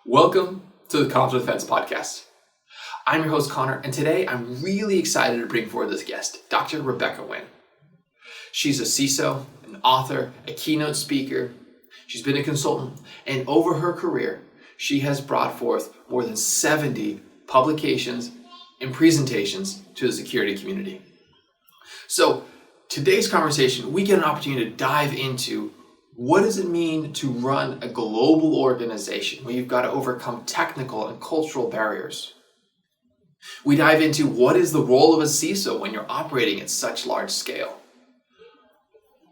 Welcome to the Conflict Defense Podcast. I'm your host, Connor, and today I'm really excited to bring forward this guest, Dr. Rebecca Wynn. She's a CISO, an author, a keynote speaker. She's been a consultant, and over her career, she has brought forth more than 70 publications and presentations to the security community. So today's conversation, we get an opportunity to dive into what does it mean to run a global organization where you've got to overcome technical and cultural barriers? We dive into what is the role of a CISO when you're operating at such large scale.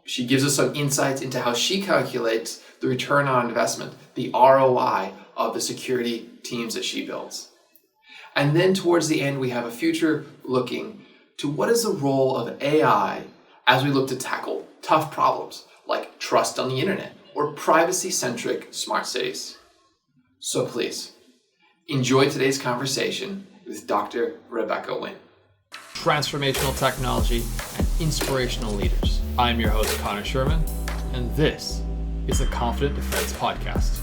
She gives us some insights into how she calculates the return on investment, the ROI of the security teams that she builds. And then towards the end, we have a future looking to what is the role of AI as we look to tackle tough problems like trust on the internet or privacy-centric smart cities. So please, enjoy today's conversation with Dr. Rebecca Wynn. Transformational technology and inspirational leaders. I'm your host, Connor Sherman, and this is the Confident Defense Podcast.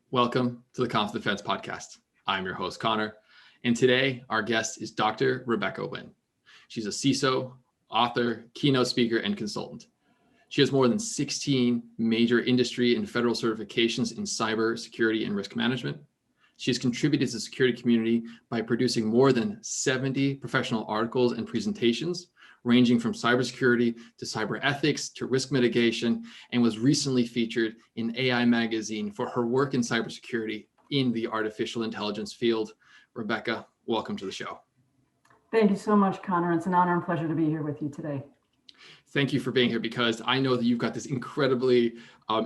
Welcome to the Confident Defense Podcast. I'm your host, Connor. And today, our guest is Dr. Rebecca Wynn. She's a CISO, author, keynote speaker, and consultant. She has more than 16 major industry and federal certifications in cybersecurity and risk management. She has contributed to the security community by producing more than 70 professional articles and presentations, ranging from cybersecurity to cyberethics to risk mitigation, and was recently featured in AI Magazine for her work in cybersecurity in the artificial intelligence field. Rebecca, welcome to the show. Thank you so much, Connor. It's an honor and pleasure to be here with you today. Thank you for being here, because I know that you've got this incredibly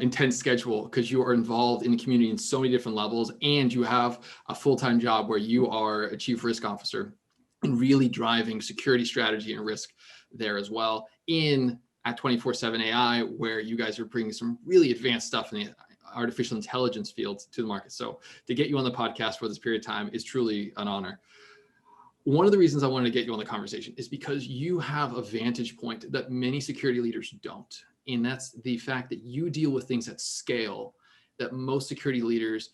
intense schedule because you are involved in the community in so many different levels, and you have a full-time job where you are a chief risk officer and really driving security strategy and risk there as well at 24/7 AI, where you guys are bringing some really advanced stuff in the artificial intelligence field to the market. So to get you on the podcast for this period of time is truly an honor. One of the reasons I wanted to get you on the conversation is because you have a vantage point that many security leaders don't. And that's the fact that you deal with things at scale that most security leaders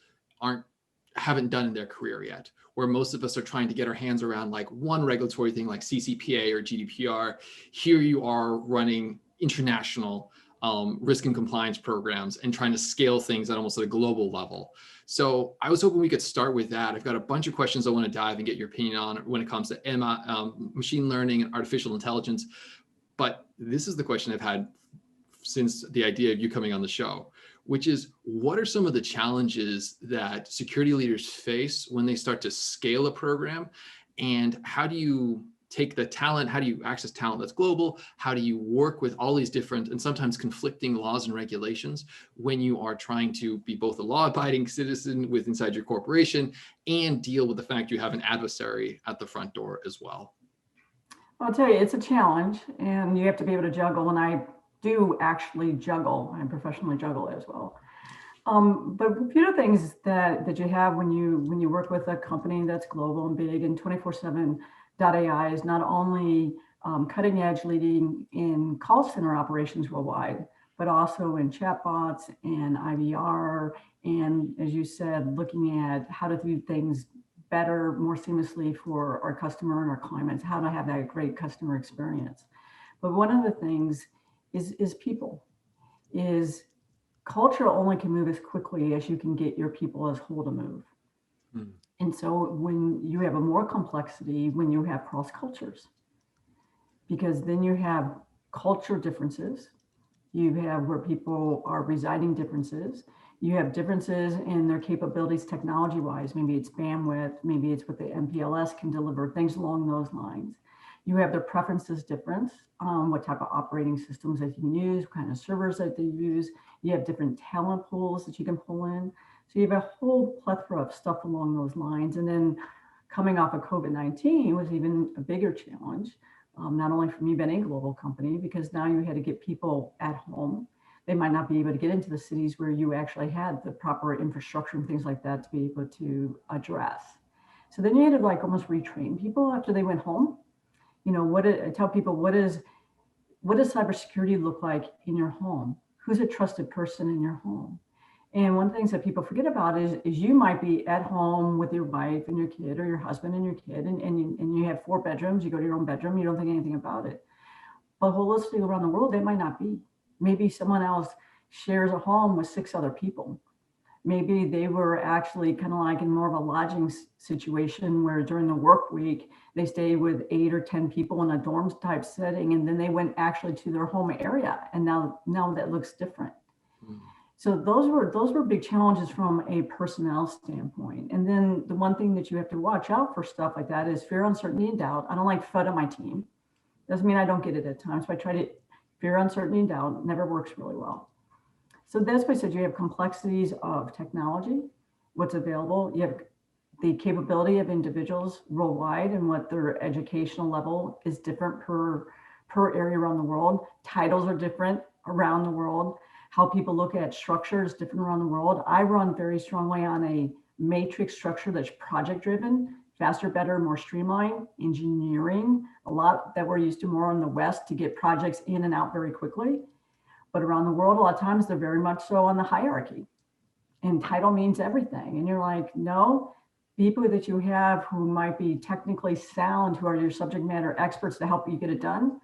haven't done in their career yet, where most of us are trying to get our hands around like one regulatory thing like CCPA or GDPR. Here you are running international risk and compliance programs and trying to scale things at almost at a global level. So I was hoping we could start with that. I've got a bunch of questions I want to dive and get your opinion on when it comes to machine learning and artificial intelligence. But this is the question I've had since the idea of you coming on the show, which is, what are some of the challenges that security leaders face when they start to scale a program? And how do you take the talent? How do you access talent that's global? How do you work with all these different and sometimes conflicting laws and regulations when you are trying to be both a law-abiding citizen inside your corporation and deal with the fact you have an adversary at the front door as well? I'll tell you, it's a challenge, and you have to be able to juggle. And I do actually juggle. I professionally juggle as well. But a few of the things that you have when you work with a company that's global and big, and 24/7 AI is not only cutting edge, leading in call center operations worldwide, but also in chatbots and IVR. And as you said, looking at how to do things better, more seamlessly for our customer and our clients, how to have that great customer experience. But one of the things is people. Culture only can move as quickly as you can get your people as whole to move. And so when you have a more complexity, when you have cross cultures, because then you have culture differences, you have where people are residing differences, you have differences in their capabilities technology wise, maybe it's bandwidth, maybe it's what the MPLS can deliver, things along those lines. You have their preferences different, what type of operating systems that you can use, what kind of servers that they use. You have different talent pools that you can pull in. So you have a whole plethora of stuff along those lines. And then coming off of COVID-19 was even a bigger challenge, not only for me being a global company, because now you had to get people at home. They might not be able to get into the cities where you actually had the proper infrastructure and things like that to be able to address. So then you had to like almost retrain people after they went home. I tell people, what is what does cybersecurity look like in your home? Who's a trusted person in your home? And one of the things that people forget about is you might be at home with your wife and your kid, or your husband and your kid, and you have 4 bedrooms, you go to your own bedroom, you don't think anything about it. But holistically around the world, that might not be. Maybe someone else shares a home with 6 other people. Maybe they were actually kind of like in more of a lodging situation where during the work week, they stayed with 8 or 10 people in a dorm type setting, and then they went actually to their home area. And now that looks different. Mm. So those were big challenges from a personnel standpoint. And then the one thing that you have to watch out for stuff like that is fear, uncertainty, and doubt. I don't like FUD on my team. Doesn't mean I don't get it at times, but I try to, fear, uncertainty, and doubt never works really well. So that's why I said you have complexities of technology, what's available. You have the capability of individuals worldwide and what their educational level is different per area around the world. Titles are different around the world. How people look at structure is different around the world. I run very strongly on a matrix structure that's project driven, faster, better, more streamlined, engineering, a lot that we're used to more in the West to get projects in and out very quickly. But around the world, a lot of times they're very much so on the hierarchy. And title means everything. And you're like, no, people that you have who might be technically sound, who are your subject matter experts to help you get it done,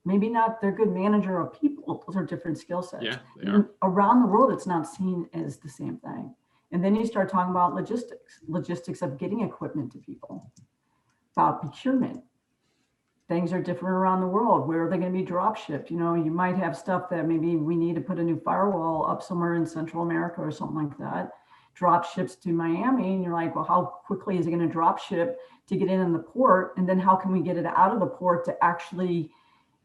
maybe not, they're good manager of people. Those are different skill sets. Yeah, they are. Around the world, it's not seen as the same thing. And then you start talking about logistics of getting equipment to people, about procurement. Things are different around the world. Where are they going to be drop shipped? You know, you might have stuff that maybe we need to put a new firewall up somewhere in Central America or something like that. Drop ships to Miami, and you're like, well, how quickly is it going to drop ship to get in the port? And then how can we get it out of the port to actually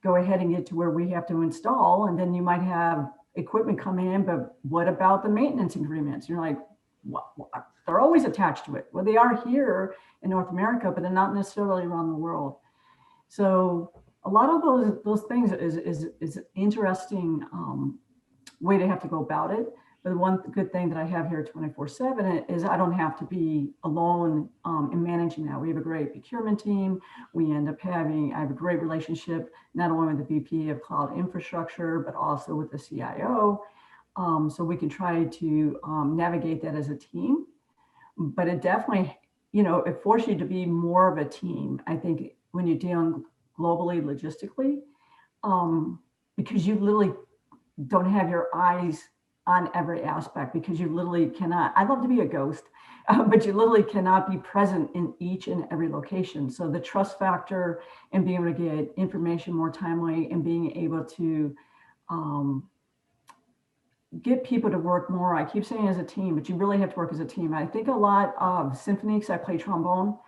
go ahead and get to where we have to install? And then you might have equipment come in, but what about the maintenance agreements? You're like, what? They're always attached to it. Well, they are here in North America, but they're not necessarily around the world. So a lot of those things is interesting way to have to go about it. But the one good thing that I have here 24/7 is I don't have to be alone in managing that. We have a great procurement team. I have a great relationship, not only with the VP of cloud infrastructure, but also with the CIO. So we can try to navigate that as a team. But it definitely, it forces you to be more of a team, I think, when you're dealing globally, logistically, because you literally don't have your eyes on every aspect, because you literally cannot, I'd love to be a ghost, but you literally cannot be present in each and every location. So the trust factor and being able to get information more timely and being able to get people to work more, I keep saying as a team, but you really have to work as a team. I think a lot of Symphony, because I play trombone,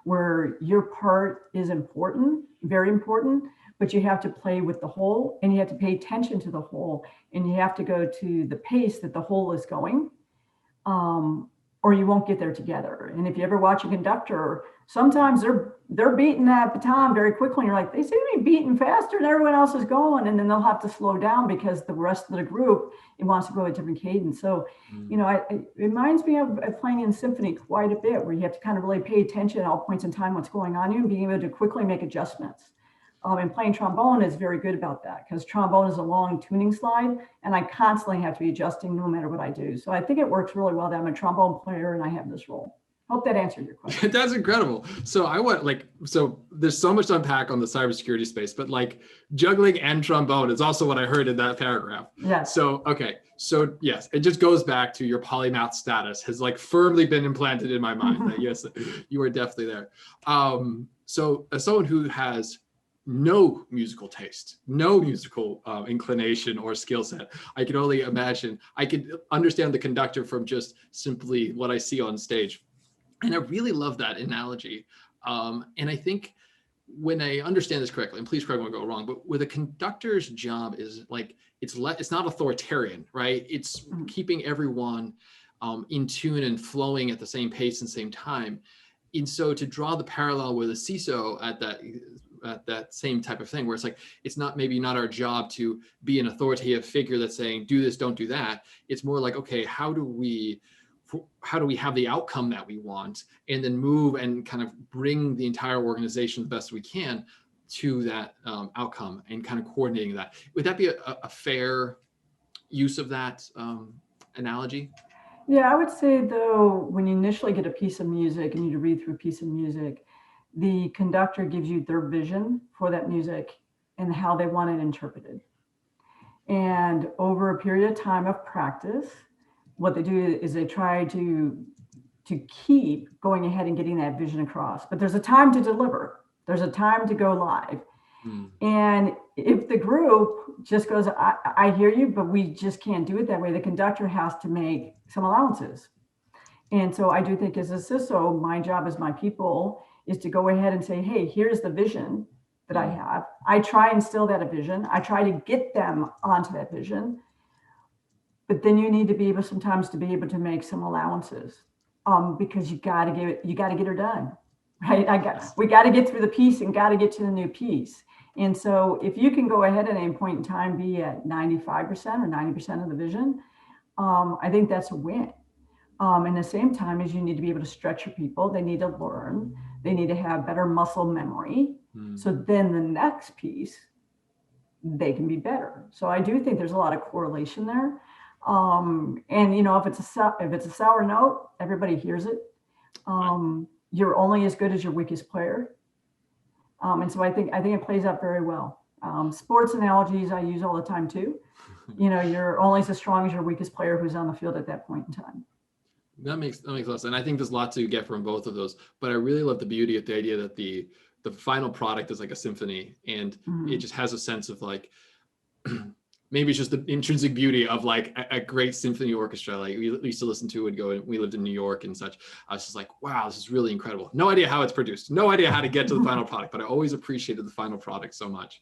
where your part is important, very important, but you have to play with the whole, and you have to pay attention to the whole, and you have to go to the pace that the whole is going, or you won't get there together. And if you ever watch a conductor, sometimes they're beating that baton very quickly, and you're like, they seem to be beating faster than everyone else is going, and then they'll have to slow down because the rest of the group, it wants to go at a different cadence. So, it reminds me of playing in Symphony quite a bit, where you have to kind of really pay attention at all points in time what's going on, and being able to quickly make adjustments. And playing trombone is very good about that, because trombone is a long tuning slide, and I constantly have to be adjusting no matter what I do. So I think it works really well that I'm a trombone player and I have this role. Hope that answered your question. That's incredible. So so there's so much to unpack on the cybersecurity space, but juggling and trombone is also what I heard in that paragraph. Yes. So, okay. So yes, it just goes back to your polymath status has firmly been implanted in my mind that yes, you are definitely there. So as someone who has no musical taste, no musical inclination or skill set, I can only imagine, I could understand the conductor from just simply what I see on stage. And I really love that analogy. And I think when I understand this correctly, and please correct me if I go wrong, but with a conductor's job is it's not authoritarian, right? It's keeping everyone in tune and flowing at the same pace and same time. And so to draw the parallel with a CISO at that same type of thing, where it's not maybe not our job to be an authoritative figure that's saying, do this, don't do that. It's more like, okay, how do we have the outcome that we want, and then move and kind of bring the entire organization the best we can. to that outcome and kind of coordinating that. Would that be a fair use of that analogy? Yeah, I would say though, when you initially get a piece of music and you read through a piece of music, the conductor gives you their vision for that music and how they want it interpreted. And over a period of time of practice, what they do is they try to keep going ahead and getting that vision across. But there's a time to deliver. There's a time to go live. And if the group just goes, I hear you, but we just can't do it that way, the conductor has to make some allowances. And so I do think as a CISO, my job as my people is to go ahead and say, hey, here's the vision that I have. I try and instill that vision. I try to get them onto that vision. But then you need to be able sometimes to be able to make some allowances, because you got to get her done, right? We got to get through the piece and got to get to the new piece. And so if you can go ahead at any point in time, be at 95% or 90% of the vision, I think that's a win. And the same time as you need to be able to stretch your people, they need to learn, they need to have better muscle memory. So then the next piece, they can be better. So I do think there's a lot of correlation there. And if it's a sour note, everybody hears it. You're only as good as your weakest player. And so I think it plays out very well. Sports analogies I use all the time too. You're only as strong as your weakest player who's on the field at that point in time. That makes a lot of sense. And I think there's a lot to get from both of those. But I really love the beauty of the idea that the final product is like a symphony, and it just has a sense of like, maybe it's just the intrinsic beauty of like a great symphony orchestra. Like we used to listen to, we lived in New York and such. I was just like, wow, this is really incredible. No idea how it's produced, no idea how to get to the final product, but I always appreciated the final product so much.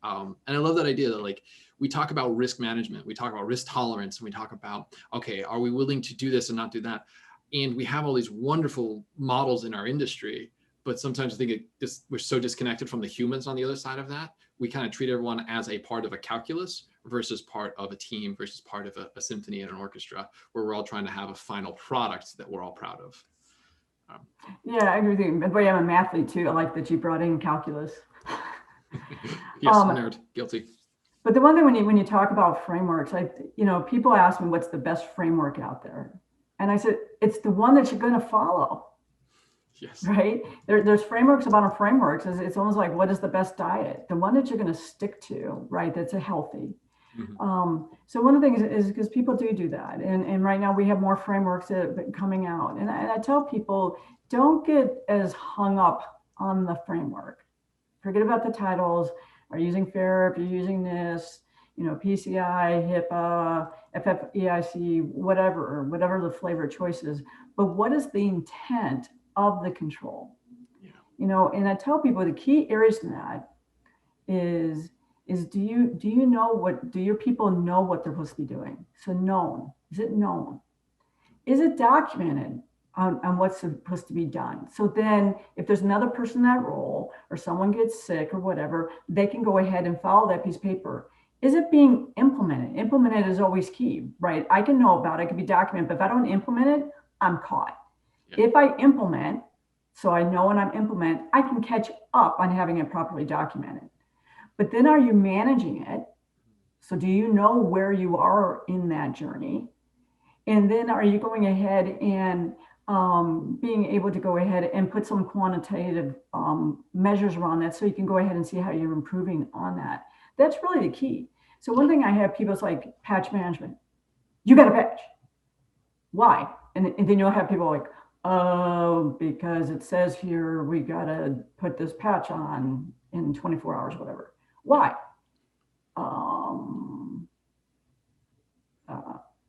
And I love that idea that like, we talk about risk management, we talk about risk tolerance, and we talk about, okay, are we willing to do this and not do that? And we have all these wonderful models in our industry, but sometimes I think we're so disconnected from the humans on the other side of that. We kind of treat everyone as a part of a calculus versus part of a team versus part of a symphony and an orchestra, where we're all trying to have a final product that we're all proud of. Yeah, I agree with you. But I'm a mathlete too. I like that you brought in calculus. Yes, nerd, guilty. But the one thing when you talk about frameworks, people ask me what's the best framework out there, and I said it's the one that you're going to follow. Yes. Right. There's frameworks about frameworks. It's almost like, what is the best diet? The one that you're going to stick to, right? That's a healthy. So one of the things is because people do that, and right now we have more frameworks that have been coming out, and I tell people, don't get as hung up on the framework. Forget about the titles. Are you using FAIR? If you're using this, PCI, HIPAA, FFEIC, whatever the flavor of choice is. But what is the intent of the control? And I tell people the key areas in that is do your people know what they're supposed to be doing? So known. Is it known? Is it documented on what's supposed to be done? So then if there's another person in that role or someone gets sick or whatever, they can go ahead and follow that piece of paper. Is it being implemented? Implemented is always key, right? I can know about it, it can be documented, but if I don't implement it, I'm caught. Yeah. If I implement, so I know when I'm implement, I can catch up on having it properly documented. But then are you managing it? So do you know where you are in that journey? And then are you going ahead and being able to go ahead and put some quantitative measures around that so you can go ahead and see how you're improving on that? That's really the key. So one thing I have people is like patch management. You got to patch. Why? And then you'll have people like, oh, because it says here we got to put this patch on in 24 hours, whatever. Why?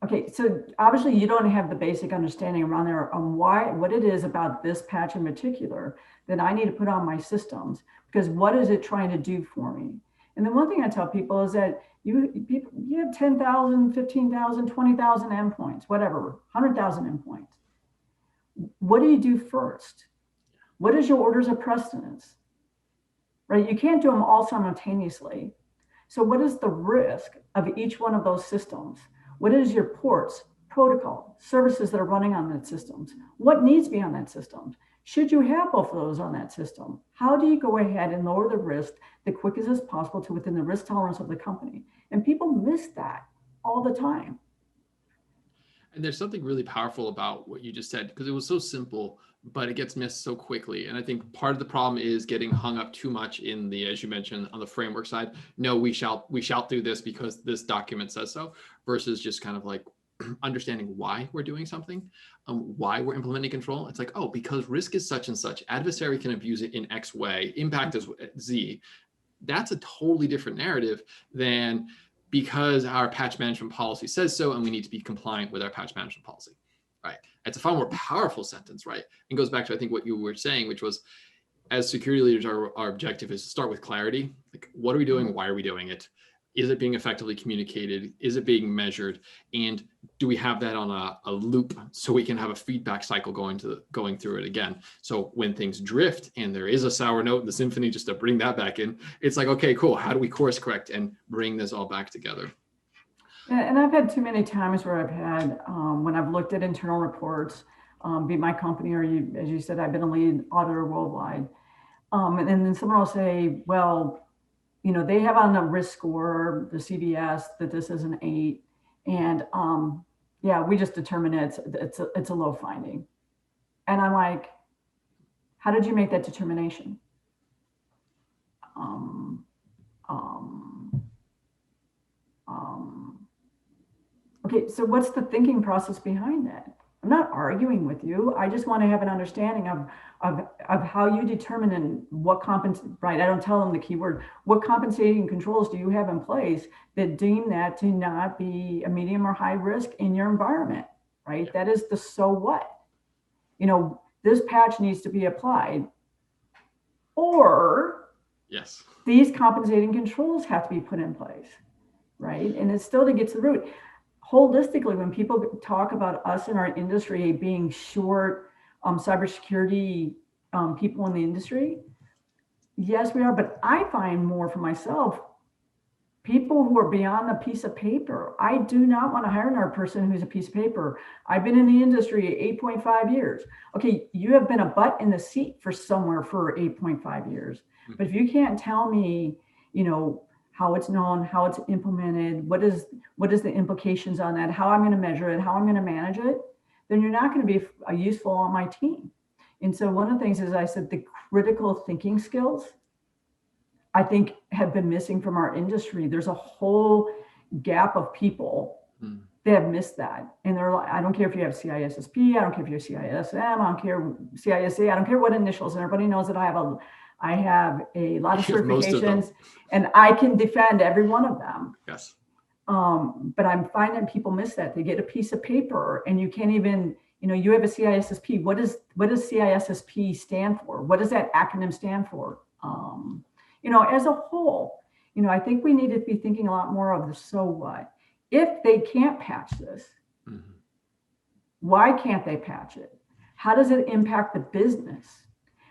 Okay, so obviously you don't have the basic understanding around there on what it is about this patch in particular that I need to put on my systems, because what is it trying to do for me? And then one thing I tell people is that you have 10,000, 15,000, 20,000 endpoints, whatever, 100,000 endpoints. What do you do first? What is your orders of precedence? Right? You can't do them all simultaneously. So what is the risk of each one of those systems? What is your ports, protocol, services that are running on that systems? What needs to be on that system? Should you have both of those on that system? How do you go ahead and lower the risk the quickest as possible to within the risk tolerance of the company? And people miss that all the time. And there's something really powerful about what you just said, because it was so simple, but it gets missed so quickly. And I think part of the problem is getting hung up too much in the, as you mentioned, on the framework side. No, we shall do this because this document says so, versus just kind of like understanding why we're doing something, why we're implementing control. It's like, oh, because risk is such and such, adversary can abuse it in X way, impact is Z. That's a totally different narrative than because our patch management policy says so, and we need to be compliant with our patch management policy, right? It's a far more powerful sentence, right? And goes back to, I think, what you were saying, which was, as security leaders, our objective is to start with clarity. Like, what are we doing? Why are we doing it? Is it being effectively communicated? Is it being measured? And do we have that on a loop so we can have a feedback cycle going through it again? So when things drift and there is a sour note in the symphony, just to bring that back in, it's like, okay, cool. How do we course correct and bring this all back together? Yeah, and I've had too many times where I've had, when I've looked at internal reports, be my company, or you, as you said, I've been a lead auditor worldwide. And then someone will say, well, you know, they have on the risk score, the CDS, that this is an 8. And yeah, we just determine it's a low finding. And I'm like, how did you make that determination? Okay, so what's the thinking process behind that? I'm not arguing with you. I just want to have an understanding of how you determine and what right? I don't tell them the keyword. What compensating controls do you have in place that deem that to not be a medium or high risk in your environment, right? Yeah. That is the so what. You know, this patch needs to be applied, or yes, these compensating controls have to be put in place, right? And it's still to get to the root. Holistically, when people talk about us in our industry being short cybersecurity people in the industry, yes, we are. But I find more for myself, people who are beyond a piece of paper. I do not want to hire another person who's a piece of paper. I've been in the industry 8.5 years. Okay, you have been a butt in the seat for somewhere for 8.5 years. Mm-hmm. But if you can't tell me, you know, how it's known, how it's implemented, what is the implications on that, how I'm going to measure it, how I'm going to manage it, then you're not going to be useful on my team. And so one of the things is, I said, the critical thinking skills, I think, have been missing from our industry. There's a whole gap of people that have missed that. And they're like, I don't care if you have CISSP, I don't care if you're CISM, I don't care CISA, I don't care what initials. And everybody knows that I have a lot of certifications, and I can defend every one of them. Yes. But I'm finding people miss that. They get a piece of paper and you can't even, you know, you have a CISSP. What does CISSP stand for? What does that acronym stand for? You know, as a whole, you know, I think we need to be thinking a lot more of the so what. If they can't patch this, why can't they patch it? How does it impact the business?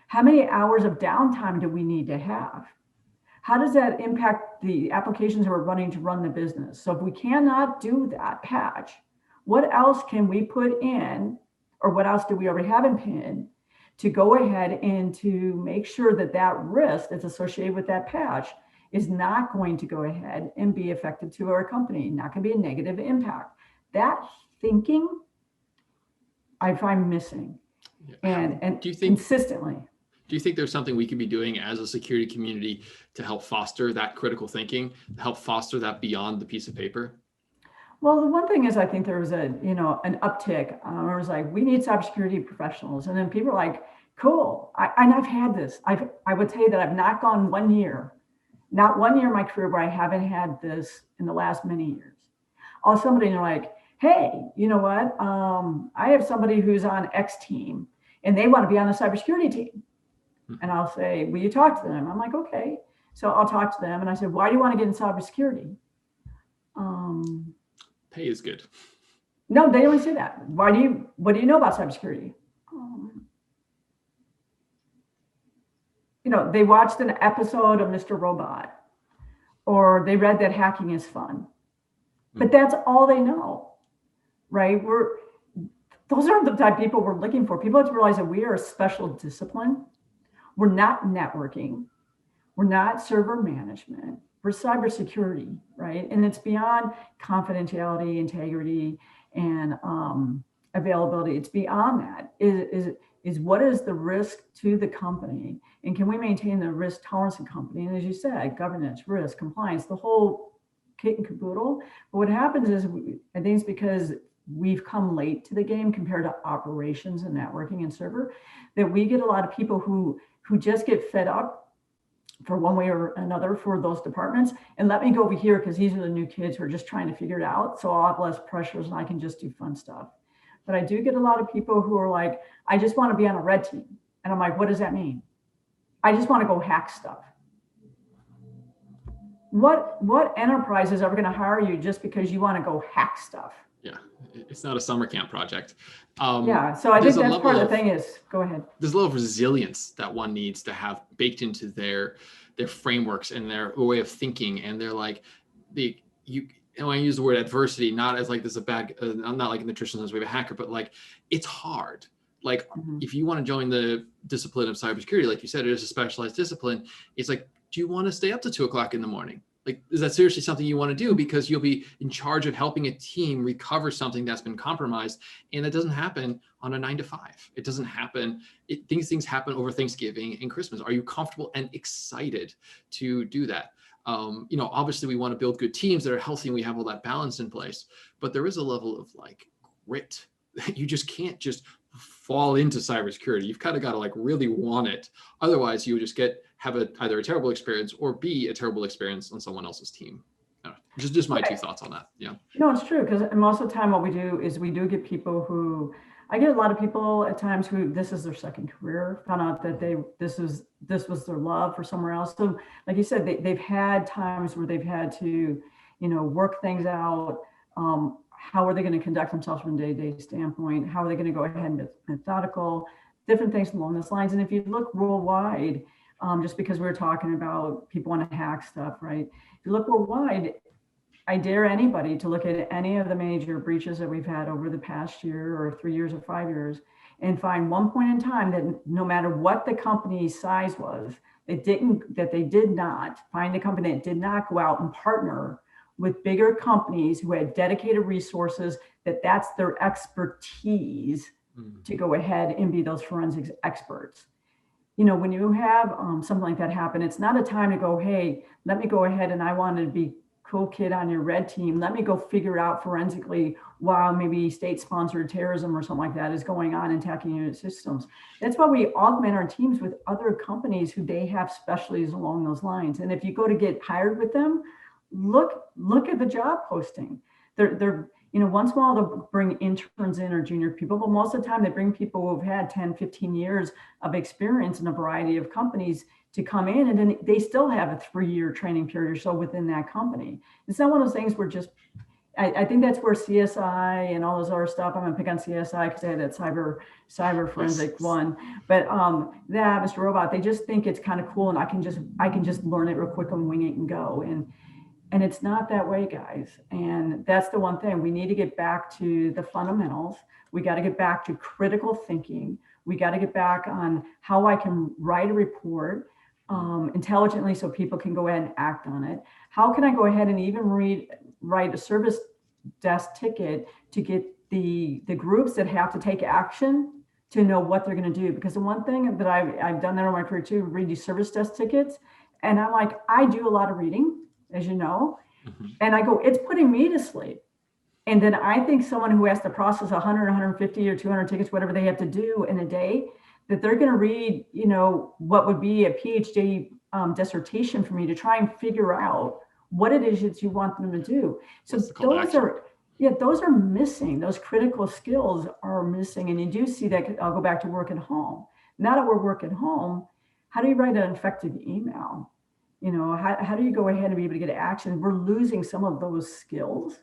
How many hours of downtime do we need to have? How does that impact the applications we're running to run the business? So if we cannot do that patch, what else can we put in, or what else do we already have in PIN to go ahead and to make sure that that risk that's associated with that patch is not going to go ahead and be effective to our company, not going to be a negative impact? That thinking I find missing, and do you think consistently. Do you think there's something we could be doing as a security community to help foster that critical thinking, to help foster that beyond the piece of paper? Well, the one thing is, I think there was an uptick. It was like, we need cybersecurity professionals. And then people are like, cool. And I've had this. I would tell you that I've not gone not 1 year in my career where I haven't had this in the last many years. All somebody, and they're like, hey, you know what? I have somebody who's on X team and they want to be on the cybersecurity team. And I'll say, will you talk to them? I'm like, okay. So I'll talk to them. And I said, why do you want to get in cybersecurity? Pay is good. No, they always say that. What do you know about cybersecurity? You know, they watched an episode of Mr. Robot, or they read that hacking is fun. But that's all they know, right? those aren't the type of people we're looking for. People have to realize that we are a special discipline. We're not networking. We're not server management. We're cybersecurity, right? And it's beyond confidentiality, integrity, and availability. It's beyond that. Is what is the risk to the company? And can we maintain the risk tolerance of the company? And as you said, governance, risk, compliance, the whole kit and caboodle. But what happens is, I think it's because we've come late to the game compared to operations and networking and server, that we get a lot of people who just get fed up for one way or another for those departments. And let me go over here because these are the new kids who are just trying to figure it out. So I'll have less pressures and I can just do fun stuff. But I do get a lot of people who are like, I just want to be on a red team. And I'm like, what does that mean? I just want to go hack stuff. What enterprise is ever going to hire you just because you want to go hack stuff? Yeah, it's not a summer camp project. Yeah, so I think that's part of the thing is, go ahead. There's a level of resilience that one needs to have baked into their frameworks and their way of thinking. And they're like, I use the word adversity, not as like this is a bad, I'm not like a nutritionist, we have a hacker, but like, it's hard. Like if you want to join the discipline of cybersecurity, like you said, it is a specialized discipline. It's like, do you want to stay up to 2 o'clock in the morning? Like, is that seriously something you want to do? Because you'll be in charge of helping a team recover something that's been compromised. And that doesn't happen on a 9 to 5. It doesn't happen. Things happen over Thanksgiving and Christmas. Are you comfortable and excited to do that? Obviously we want to build good teams that are healthy and we have all that balance in place, but there is a level of like grit that you just can't just fall into cybersecurity. You've kind of got to like really want it. Otherwise you would just have either a terrible experience or be a terrible experience on someone else's team. Just my 2 thoughts on that. Yeah. No, it's true. Because most of the time what we do is we do get people who, I get a lot of people at times who this is their second career, found out that this was their love for somewhere else. So like you said, they've had times where they've had to, work things out. How are they going to conduct themselves from a day-to-day standpoint? How are they going to go ahead and be methodical? Different things along those lines. And if you look worldwide, just because we were talking about people want to hack stuff, right? If you look worldwide, I dare anybody to look at any of the major breaches that we've had over the past year or 3 years or 5 years and find one point in time that no matter what the company's size was, they did not find a company that did not go out and partner with bigger companies who had dedicated resources, that's their expertise to go ahead and be those forensics experts. When you have something like that happen, it's not a time to go, hey, let me go ahead and I wanted to be cool kid on your red team. Let me go figure it out forensically while maybe state-sponsored terrorism or something like that is going on and attacking your systems. That's why we augment our teams with other companies who they have specialties along those lines. And if you go to get hired with them, look at the job posting. They're once in a while they'll bring interns in or junior people, but most of the time they bring people who've had 10, 15 years of experience in a variety of companies to come in, and then they still have a 3-year training period or so within that company. It's not one of those things where I think that's where CSI and all those other stuff, I'm gonna pick on CSI because they had that cyber forensic one, but that Mr. Robot, they just think it's kind of cool and I can just learn it real quick and wing it and go. And it's not that way, guys. And that's the one thing. We need to get back to the fundamentals. We got to get back to critical thinking. We got to get back on how I can write a report intelligently so people can go ahead and act on it. How can I go ahead and even write a service desk ticket to get the groups that have to take action to know what they're going to do? Because the one thing that I've done that in my career too, read these service desk tickets. And I'm like, I do a lot of reading, as you know, and I go, it's putting me to sleep. And then I think someone who has to process 100, 150 or 200 tickets, whatever they have to do in a day, that they're going to read, what would be a PhD dissertation for me to try and figure out what it is that you want them to do. So those are missing. Those critical skills are missing. And you do see that. I'll go back to work at home. Now that we're working home, how do you write an effective email? How do you go ahead and be able to get action? We're losing some of those skills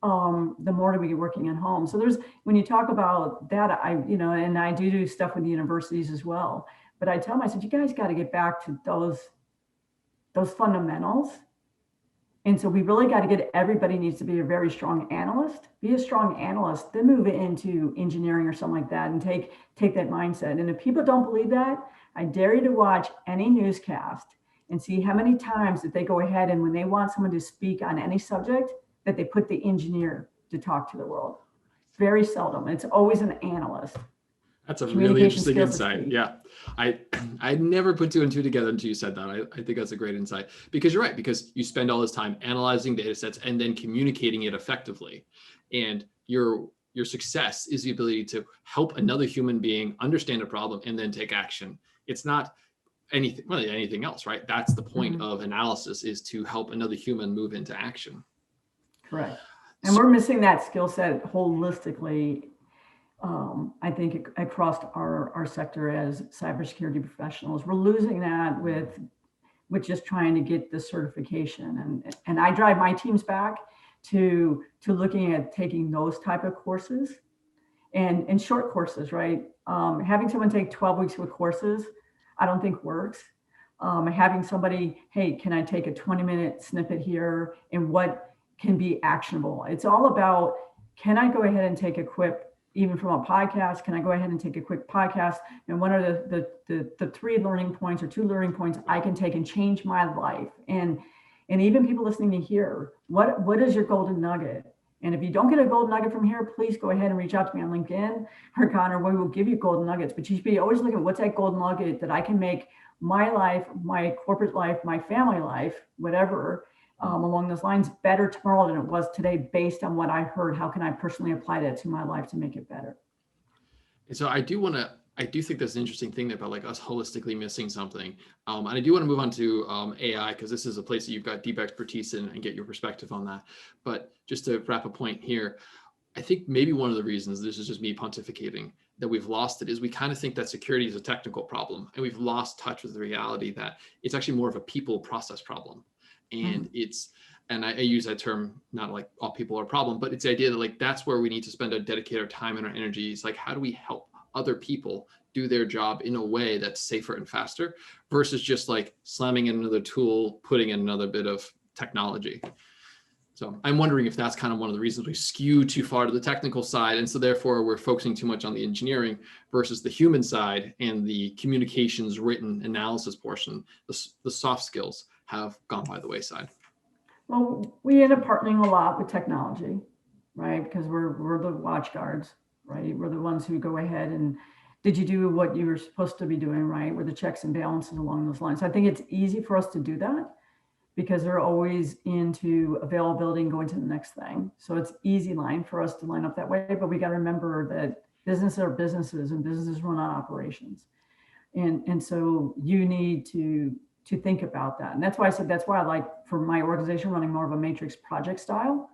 the more that we get working at home. So when you talk about that, and I do stuff with the universities as well, but I tell them, I said, you guys got to get back to those fundamentals And so we really got to get, everybody needs to be a very strong analyst, be a strong analyst, then move into engineering or something like that and take that mindset. And if people don't believe that, I dare you to watch any newscast and see how many times that they go ahead and when they want someone to speak on any subject, that they put the engineer to talk to the world. Very seldom. It's always an analyst. That's a really interesting insight. Yeah. I never put two and two together until you said that. I think that's a great insight, because you're right, because you spend all this time analyzing data sets and then communicating it effectively. And your success is the ability to help another human being understand a problem and then take action. It's not anything else, right? That's the point of analysis, is to help another human move into action. Correct. And we're missing that skill set holistically. I think across our sector as cybersecurity professionals, we're losing that with just trying to get the certification. And I drive my teams back to looking at taking those type of courses and short courses, right? Having someone take 12 weeks with courses, I don't think works. Having somebody, hey, can I take a 20-minute snippet here and what can be actionable? It's all about, can I go ahead and take a quick, even from a podcast, can I go ahead and take a quick podcast? And what are the 3 learning points or 2 learning points I can take and change my life? And even people listening to here, what is your golden nugget? And if you don't get a golden nugget from here, please go ahead and reach out to me on LinkedIn or Connor. We will give you golden nuggets, but you should be always looking at what's that golden nugget that I can make my life, my corporate life, my family life, whatever, along those lines, better tomorrow than it was today, based on what I heard. How can I personally apply that to my life to make it better? And so I do think that's an interesting thing about like us holistically missing something. And I do want to move on to AI, because this is a place that you've got deep expertise in, and get your perspective on that. But just to wrap a point here, I think maybe one of the reasons, this is just me pontificating, that we've lost it is we kind of think that security is a technical problem, and we've lost touch with the reality that it's actually more of a people process problem. And and I use that term, not like all people are a problem, but it's the idea that like, that's where we need to spend our dedicated time and our energies. Like, how do we help other people do their job in a way that's safer and faster, versus just like slamming in another tool, putting in another bit of technology. So I'm wondering if that's kind of one of the reasons we skew too far to the technical side. And so therefore we're focusing too much on the engineering versus the human side, and the communications, written analysis portion, the soft skills have gone by the wayside. Well, we end up partnering a lot with technology, right? Because we're the watch guards, right? We're the ones who go ahead and, did you do what you were supposed to be doing, right? We're the checks and balances along those lines. So I think it's easy for us to do that because they're always into availability and going to the next thing. So it's easy line for us to line up that way. But we got to remember that businesses are businesses, and businesses run on operations. And so you need to think about that. And that's why I said, that's why I like, for my organization, running more of a matrix project style,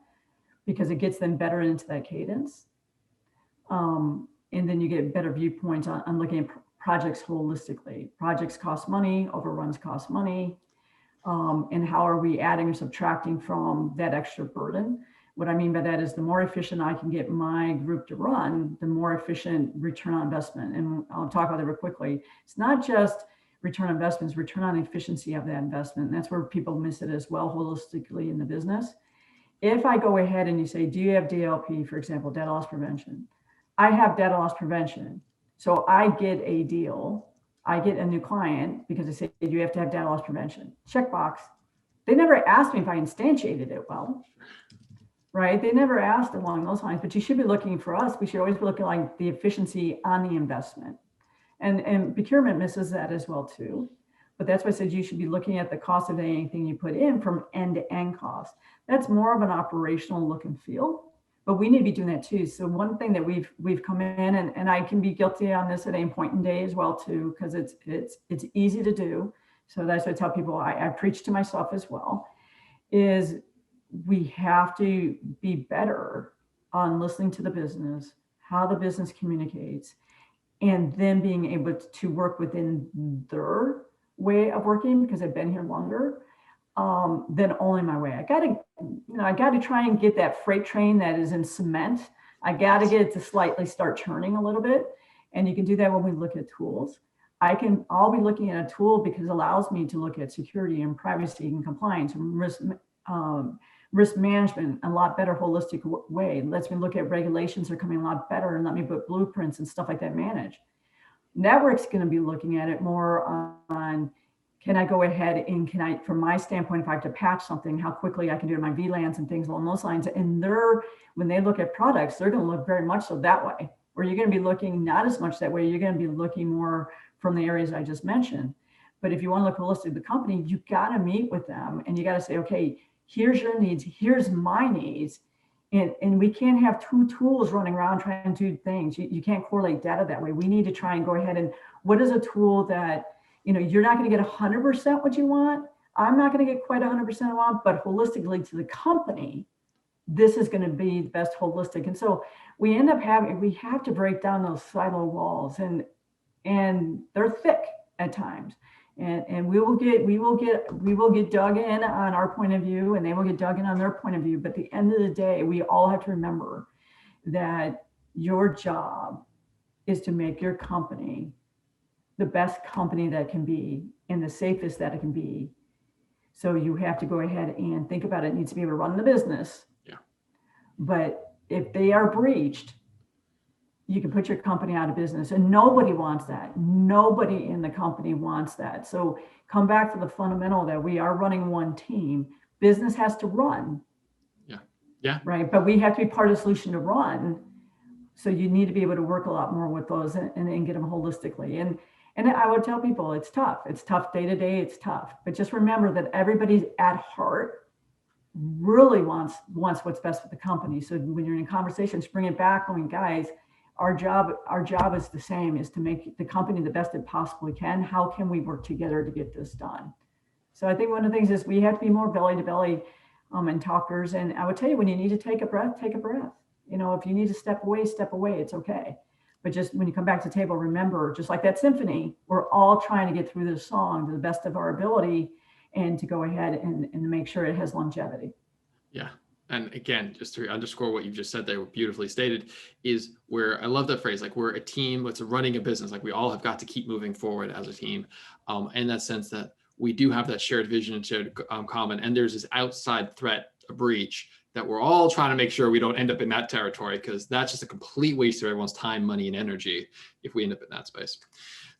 because it gets them better into that cadence. And then you get better viewpoints on looking at projects holistically. Projects cost money, overruns cost money. And how are we adding or subtracting from that extra burden? What I mean by that is, the more efficient I can get my group to run, the more efficient return on investment. And I'll talk about that real quickly. It's not just return on investments, return on efficiency of that investment. And that's where people miss it as well holistically in the business. If I go ahead and you say, do you have DLP, for example, data loss prevention? I have data loss prevention. So I get a deal. I get a new client because they say, you have to have data loss prevention. Checkbox. They never asked me if I instantiated it well, right? They never asked along those lines, but you should be looking, for us, we should always be looking like the efficiency on the investment. And procurement misses that as well too. But that's why I said you should be looking at the cost of anything you put in from end to end cost. That's more of an operational look and feel. But we need to be doing that too. So one thing that we've come in, and I can be guilty on this at any point in day as well too, because it's easy to do. So that's what I tell people, I preach to myself as well, is we have to be better on listening to the business, how the business communicates, and then being able to work within their way of working, because I've been here longer. Than only my way. I got to try and get that freight train that is in cement. I got to get it to slightly start turning a little bit. And you can do that when we look at tools. I'll be looking at a tool because it allows me to look at security and privacy and compliance and risk risk management a lot better holistic way. Lets me look at regulations that are coming a lot better and let me put blueprints and stuff like that manage. Network's going to be looking at it more on, can I go ahead and can I, from my standpoint, if I have to patch something, how quickly I can do it in my VLANs and things along those lines. And when they look at products, they're going to look very much so that way, where you're going to be looking not as much that way. You're going to be looking more from the areas I just mentioned. But if you want to look holistic at the company, you got to meet with them and you got to say, okay, here's your needs, here's my needs. And we can't have two tools running around trying to do things. You can't correlate data that way. We need to try and go ahead and what is a tool that, you're not going to get 100% what you want. I'm not going to get quite 100% I want, but holistically to the company, this is going to be the best holistic. And so we end up we have to break down those silo walls and they're thick at times. And we will get dug in on our point of view and they will get dug in on their point of view. But at the end of the day, we all have to remember that your job is to make your company the best company that can be and the safest that it can be. So you have to go ahead and think about it. It needs to be able to run the business. Yeah. But if they are breached, you can put your company out of business and nobody wants that. Nobody in the company wants that. So come back to the fundamental that we are running one team. Business has to run. Yeah. Right. But we have to be part of the solution to run. So you need to be able to work a lot more with those and get them holistically. And I would tell people it's tough. It's tough day to day. It's tough. But just remember that everybody's at heart really wants what's best for the company. So when you're in conversations, bring it back on, guys. Our job is the same, is to make the company the best it possibly can. How can we work together to get this done? So I think one of the things is we have to be more belly to belly and talkers. And I would tell you, when you need to take a breath, take a breath. If you need to step away, it's okay. But just when you come back to the table, remember, just like that symphony, we're all trying to get through this song to the best of our ability and to go ahead and make sure it has longevity. Yeah. And again, just to underscore what you just said there, beautifully stated, is where I love that phrase, like we're a team, it's running a business, like we all have got to keep moving forward as a team. In that sense that we do have that shared vision and shared common, and there's this outside threat, a breach, that we're all trying to make sure we don't end up in that territory, because that's just a complete waste of everyone's time, money, and energy if we end up in that space.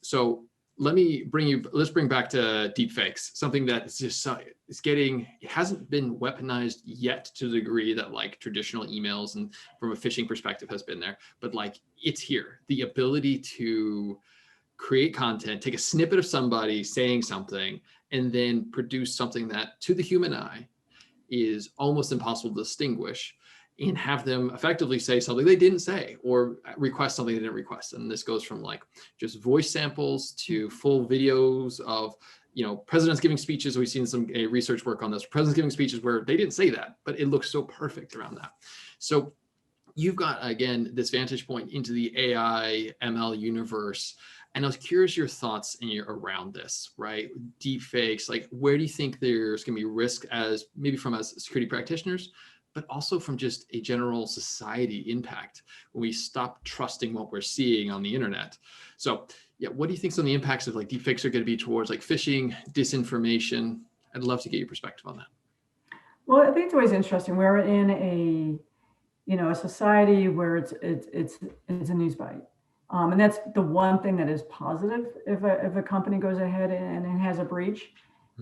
So let's bring back to deepfakes, something that is just it hasn't been weaponized yet to the degree that like traditional emails and from a phishing perspective has been there, but like it's here. The ability to create content, take a snippet of somebody saying something, and then produce something that to the human eye is almost impossible to distinguish, and have them effectively say something they didn't say or request something they didn't request. And this goes from like just voice samples to full videos of, presidents giving speeches. We've seen some research work on this. Presidents giving speeches where they didn't say that, but it looks so perfect around that. So you've got, again, this vantage point into the AI ML universe. And I was curious your thoughts around this, right? Deepfakes, like where do you think there's going to be risk as security practitioners, but also from just a general society impact when we stop trusting what we're seeing on the internet? So yeah, what do you think some of the impacts of like deepfakes are going to be towards like phishing, disinformation? I'd love to get your perspective on that. Well, I think it's always interesting. We're in a society where it's a news bite. And that's the one thing that is positive if a company goes ahead and it has a breach,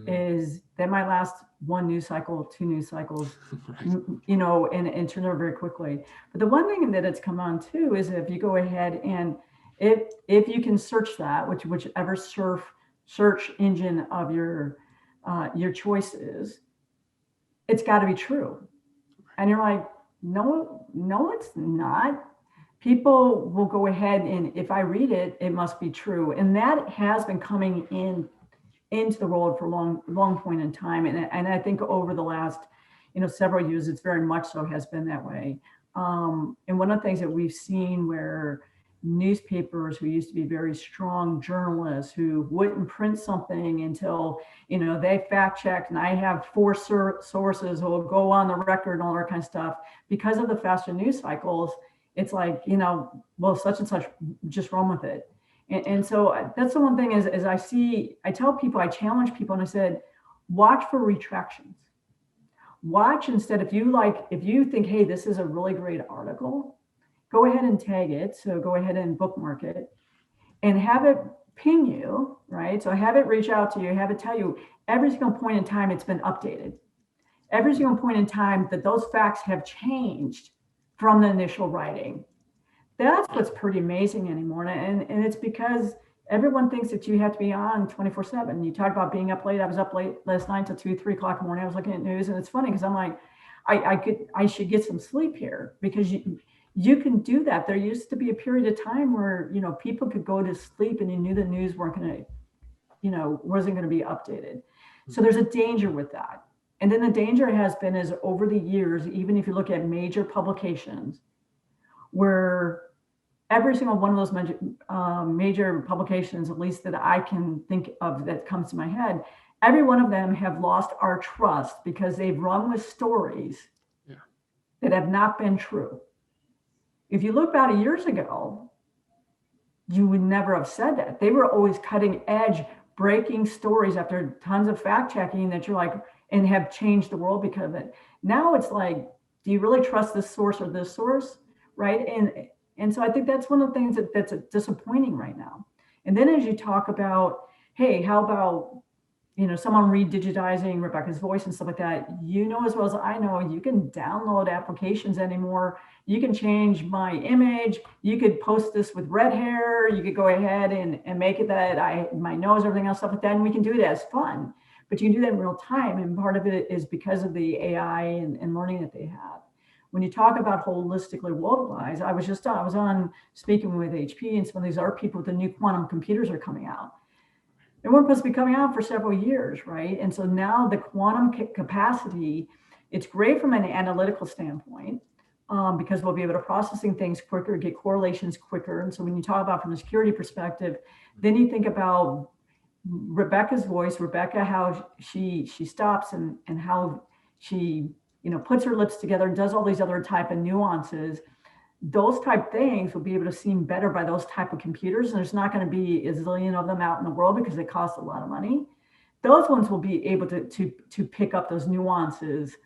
is that might last one news cycle, two news cycles, right. And turn over very quickly. But the one thing that it's come on to is if you go ahead and if you can search that, whichever search engine of your choice is, it's got to be true. And you're like, no, it's not. People will go ahead and if I read it, it must be true. And that has been coming into the world for a long point in time. And I think over the last, several years, it's very much so has been that way. And one of the things that we've seen where newspapers who used to be very strong journalists who wouldn't print something until, they fact checked, and I have 4 sources who will go on the record and all that kind of stuff. Because of the faster news cycles, it's like, well, such and such, just run with it. And so that's the one thing is I tell people, I challenge people, and I said, watch for retractions. watch instead. If you think, hey, this is a really great article, go ahead and tag it. So go ahead and bookmark it and have it ping you, right? So have it reach out to you, have it tell you every single point in time it's been updated. Every single point in time that those facts have changed from the initial writing. That's what's pretty amazing anymore. And it's because everyone thinks that you have to be on 24/7. You talk about being up late. I was up late last night till 2, 3 o'clock in the morning. I was looking at news, and it's funny because I'm like, I should get some sleep here, because you can do that. There used to be a period of time where, people could go to sleep and you knew the news wasn't going to be updated. So there's a danger with that. And then the danger has been is over the years, even if you look at major publications, where every single one of those major publications, at least that I can think of that comes to my head, every one of them have lost our trust because they've run with stories that have not been true. If you look back years ago, you would never have said that. They were always cutting edge, breaking stories after tons of fact checking that you're like, and have changed the world because of it. Now it's like, do you really trust this source or this source, right? And so I think that's one of the things that's disappointing right now. And then as you talk about, hey, how about, someone redigitizing Rebecca's voice and stuff like that, as well as I know, you can download applications anymore. You can change my image. You could post this with red hair. You could go ahead and make it that my nose, everything else, stuff like that. And we can do it as fun, but you can do that in real time. And part of it is because of the AI and learning that they have. When you talk about holistically world-wise, I was on speaking with HP, and some of these other people with the new quantum computers are coming out. They weren't supposed to be coming out for several years, right? And so now the quantum capacity, it's great from an analytical standpoint, because we'll be able to processing things quicker, get correlations quicker. And so when you talk about from a security perspective, then you think about Rebecca's voice, how she stops and how she puts her lips together and does all these other type of nuances. Those type things will be able to seem better by those type of computers. And there's not going to be a zillion of them out in the world because they cost a lot of money. Those ones will be able to pick up those nuances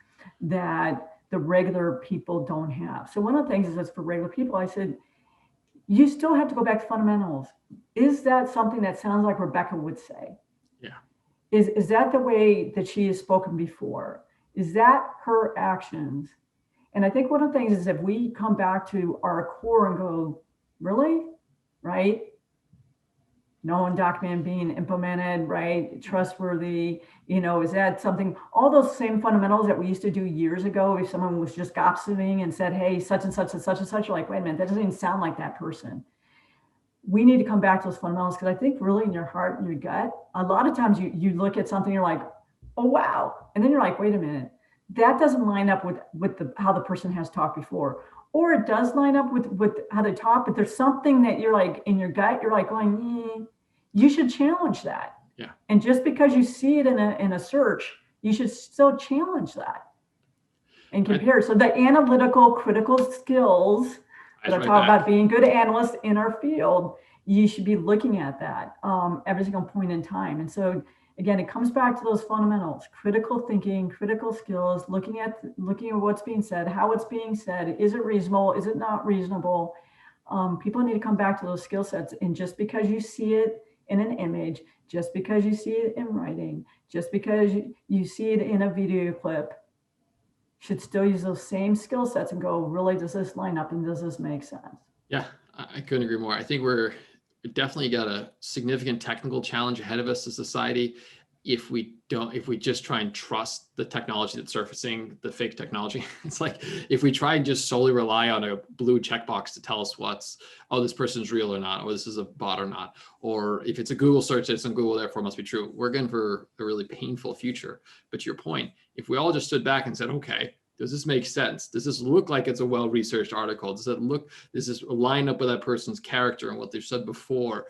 that the regular people don't have. So one of the things is for regular people, I said, you still have to go back to fundamentals. Is that something that sounds like Rebecca would say? Yeah. Is that the way that she has spoken before? Is that her actions? And I think one of the things is if we come back to our core and go, really? Right? No undocumented being implemented, right? Trustworthy, is that something, all those same fundamentals that we used to do years ago, if someone was just gossiping and said, hey, such and such and such and such, you're like, wait a minute, that doesn't even sound like that person. We need to come back to those fundamentals, because I think really in your heart and your gut, a lot of times you look at something, you're like, oh, wow. And then you're like, wait a minute, that doesn't line up with how the person has talked before. Or it does line up with how they talk, but there's something that you're like, in your gut, you're like going, you should challenge that. Yeah. And just because you see it in a search, you should still challenge that and compare. So the analytical, critical skills that I talk about being good analysts in our field, you should be looking at that every single point in time. And so again, it comes back to those fundamentals: critical thinking, critical skills, looking at what's being said, how it's being said. Is it reasonable? Is it not reasonable? People need to come back to those skill sets. And just because you see it in an image, just because you see it in writing, just because you see it in a video clip, should still use those same skill sets and go, really, does this line up and does this make sense? Yeah, I couldn't agree more. I think we're definitely got a significant technical challenge ahead of us as a society if we just try and trust the technology that's surfacing, the fake technology. It's like, if we try and just solely rely on a blue checkbox to tell us this person's real or not, or this is a bot or not, or if it's a Google search, it's on Google, therefore must be true. We're going for a really painful future. But to your point, if we all just stood back and said, okay, does this make sense? Does this look like it's a well-researched article? Does this line up with that person's character and what they've said before?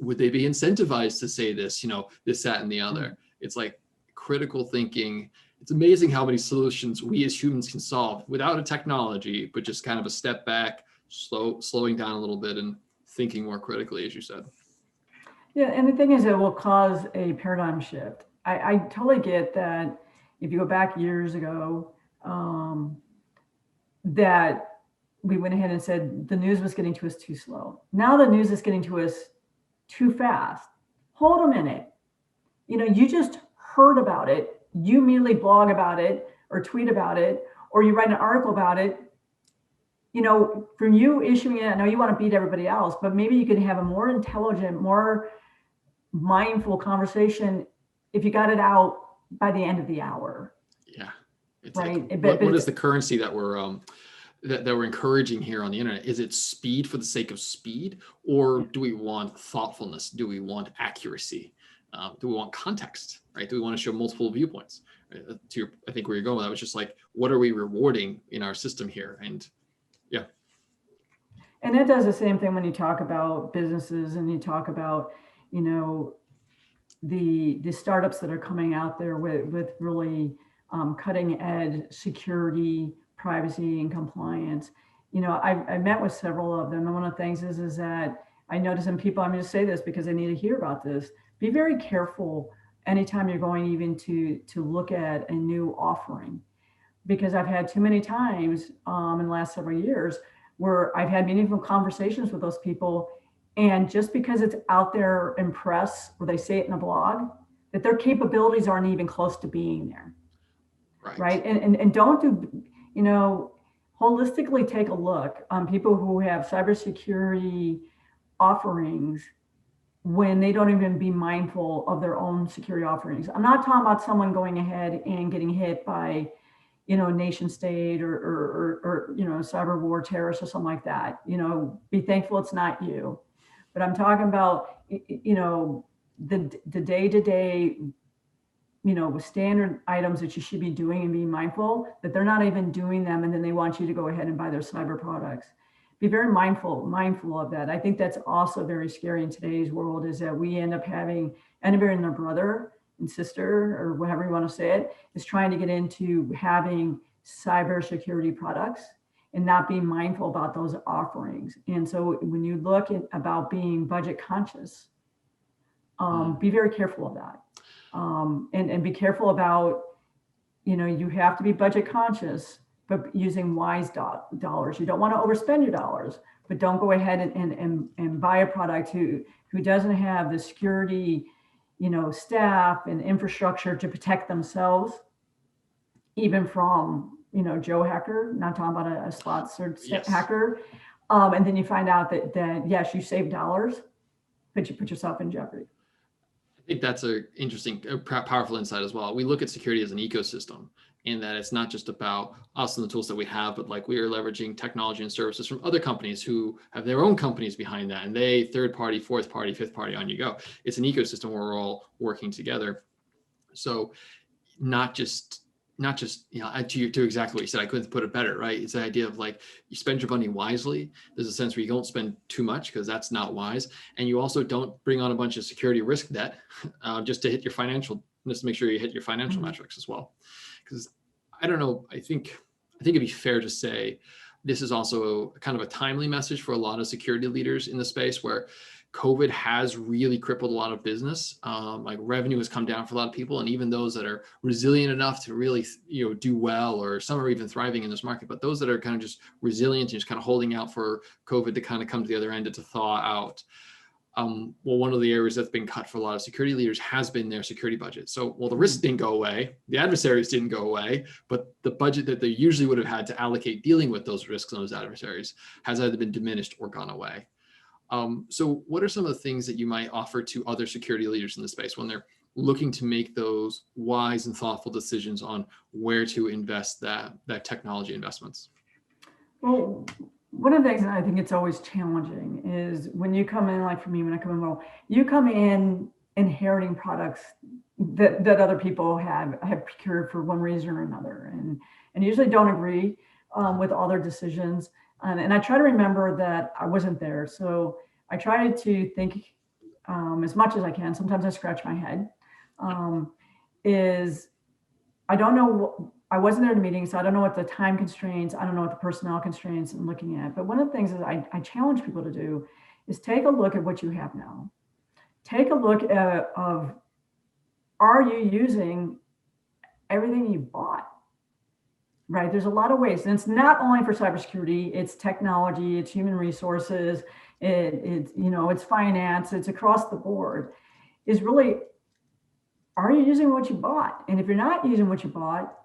Would they be incentivized to say this, this, that, and the other? It's like critical thinking. It's amazing how many solutions we as humans can solve without a technology, but just kind of a step back, slowing down a little bit and thinking more critically, as you said. Yeah, and the thing is, it will cause a paradigm shift. I totally get that. if you go back years ago, that we went ahead and said the news was getting to us too slow. Now the news is getting to us too fast. Hold a minute. You just heard about it. You immediately blog about it or tweet about it, or you write an article about it. From you issuing it, I know you want to beat everybody else, but maybe you could have a more intelligent, more mindful conversation if you got it out by the end of the hour. Yeah. It's right. Like, what is the currency that we're that we're encouraging here on the internet? Is it speed for the sake of speed, or do we want thoughtfulness? Do we want accuracy? Do we want context? Right? Do we want to show multiple viewpoints? I think where you're going with that was just like, what are we rewarding in our system here? And yeah. And it does the same thing when you talk about businesses and you talk about, the startups that are coming out there with really cutting edge security, privacy, and compliance. I met with several of them, and one of the things is that I notice in people, I'm going to say this because I need to hear about this. Be very careful anytime you're going even to look at a new offering, because I've had too many times in the last several years where I've had meaningful conversations with those people, and just because it's out there in press or they say it in a blog, that their capabilities aren't even close to being there. Right. And don't do, holistically take a look on people who have cybersecurity offerings when they don't even be mindful of their own security offerings. I'm not talking about someone going ahead and getting hit by, nation state or cyber war terrorists or something like that. Be thankful it's not you. But I'm talking about, the day-to-day, standard items that you should be doing and being mindful that they're not even doing them. And then they want you to go ahead and buy their cyber products. Be very mindful of that. I think that's also very scary in today's world, is that we end up having anybody and their brother and sister, or whatever you want to say it, is trying to get into having cybersecurity products and not being mindful about those offerings. And so when you look at about being budget conscious, be very careful of that. And be careful about, you have to be budget conscious, but using wise dollars. You don't want to overspend your dollars, but don't go ahead and buy a product who doesn't have the security, staff and infrastructure to protect themselves, even from, Joe hacker, not talking about a sponsored hacker. And then you find out that yes, you save dollars, but you put yourself in jeopardy. I think that's an interesting, powerful insight as well. We look at security as an ecosystem, in that it's not just about us and the tools that we have, but like we are leveraging technology and services from other companies who have their own companies behind that, and they third party, fourth party, fifth party, on you go. It's an ecosystem where we're all working together. So not just to exactly what you said, I couldn't put it better, right? It's the idea of like, you spend your money wisely. There's a sense where you don't spend too much, because that's not wise. And you also don't bring on a bunch of security risk debt just to make sure you hit your financial metrics as well. Because I don't know, I think it'd be fair to say this is also kind of a timely message for a lot of security leaders in the space, where COVID has really crippled a lot of business. Like revenue has come down for a lot of people, and even those that are resilient enough to really, do well, or some are even thriving in this market. But those that are kind of just resilient and just kind of holding out for COVID to kind of come to the other end and to thaw out. One of the areas that's been cut for a lot of security leaders has been their security budget. So, the risks didn't go away, the adversaries didn't go away, but the budget that they usually would have had to allocate dealing with those risks and those adversaries has either been diminished or gone away. So what are some of the things that you might offer to other security leaders in the space when they're looking to make those wise and thoughtful decisions on where to invest that technology investments? Well, one of the things that I think it's always challenging is when you come in, like for me, when I come in, you come in inheriting products that other people have procured for one reason or another, and usually don't agree with all their decisions. And I try to remember that I wasn't there. So I try to think as much as I can. Sometimes I scratch my head. I don't know, I wasn't there in the meeting, so I don't know what the time constraints, I don't know what the personnel constraints I'm looking at. But one of the things that I challenge people to do is take a look at what you have now. Take a look at are you using everything you bought, right? There's a lot of ways. And it's not only for cybersecurity, it's technology, it's human resources, it's finance, it's across the board. Is really, are you using what you bought? And if you're not using what you bought,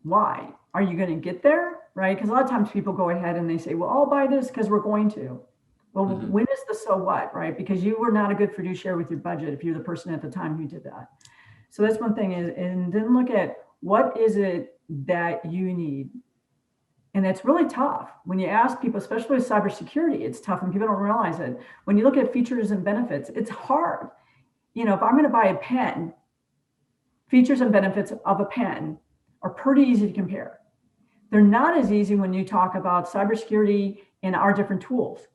why? Are you going to get there, right? Because a lot of times people go ahead and they say, well, I'll buy this because we're going to. Well, when is the so what, right? Because you were not a good fiduciary with your budget if you're the person at the time who did that. So that's one thing is, and then look at what is it that you need. And that's really tough. When you ask people, especially with cybersecurity, it's tough and people don't realize it. When you look at features and benefits, it's hard. If I'm going to buy a pen, features and benefits of a pen are pretty easy to compare. They're not as easy when you talk about cybersecurity and our different tools,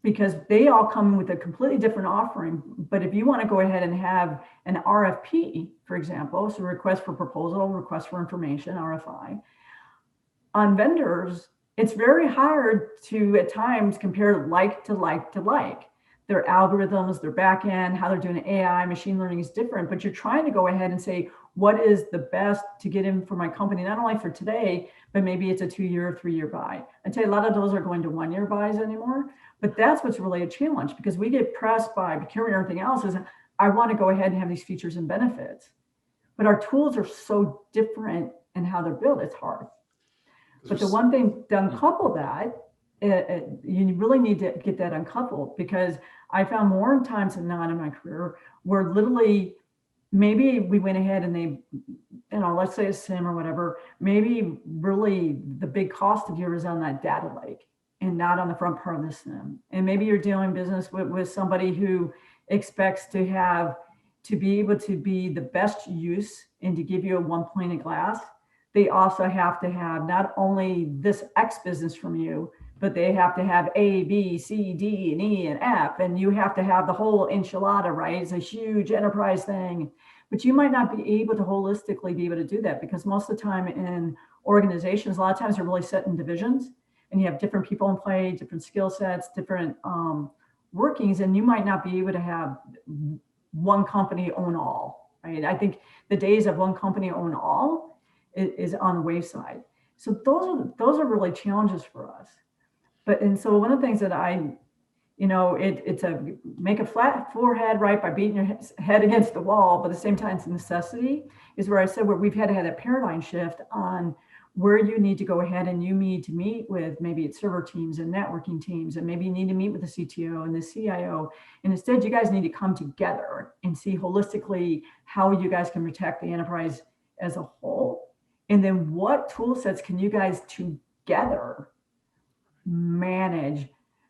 because they all come with a completely different offering. But if you want to go ahead and have an RFP, for example, so request for proposal, request for information, RFI, on vendors, it's very hard to at times compare like to like to like. Their algorithms, their back end, how they're doing AI, machine learning is different, but you're trying to go ahead and say, what is the best to get in for my company, not only for today, but maybe it's a 2-year or 3-year buy. I'd say a lot of those are going to 1-year buys anymore, but that's what's really a challenge, because we get pressed by procurement and everything else is, I want to go ahead and have these features and benefits, but our tools are so different in how they're built, it's hard. But the one thing to uncouple that, you really need to get that uncoupled, because I found more times than not in my career where literally maybe we went ahead and they, let's say a SIM or whatever, maybe really the big cost of yours is on that data lake and not on the front part of the SIM. And maybe you're doing business with somebody who expects to be able to be the best use and to give you a one pane of glass. They also have to have not only this X business from you, but they have to have A, B, C, D, and E, and F, and you have to have the whole enchilada, right? It's a huge enterprise thing, but you might not be able to holistically be able to do that, because most of the time in organizations, a lot of times they're really set in divisions, and you have different people in play, different skill sets, different workings, and you might not be able to have one company own all, right? I think the days of one company own all is on the wayside. So those are really challenges for us. And so one of the things that it's a make a flat forehead, right, by beating your head against the wall, but at the same time it's a necessity, is where I said where we've had to have a paradigm shift on where you need to go ahead and you need to meet with, maybe it's server teams and networking teams, and maybe you need to meet with the CTO and the CIO. And instead you guys need to come together and see holistically how you guys can protect the enterprise as a whole. And then what tool sets can you guys together manage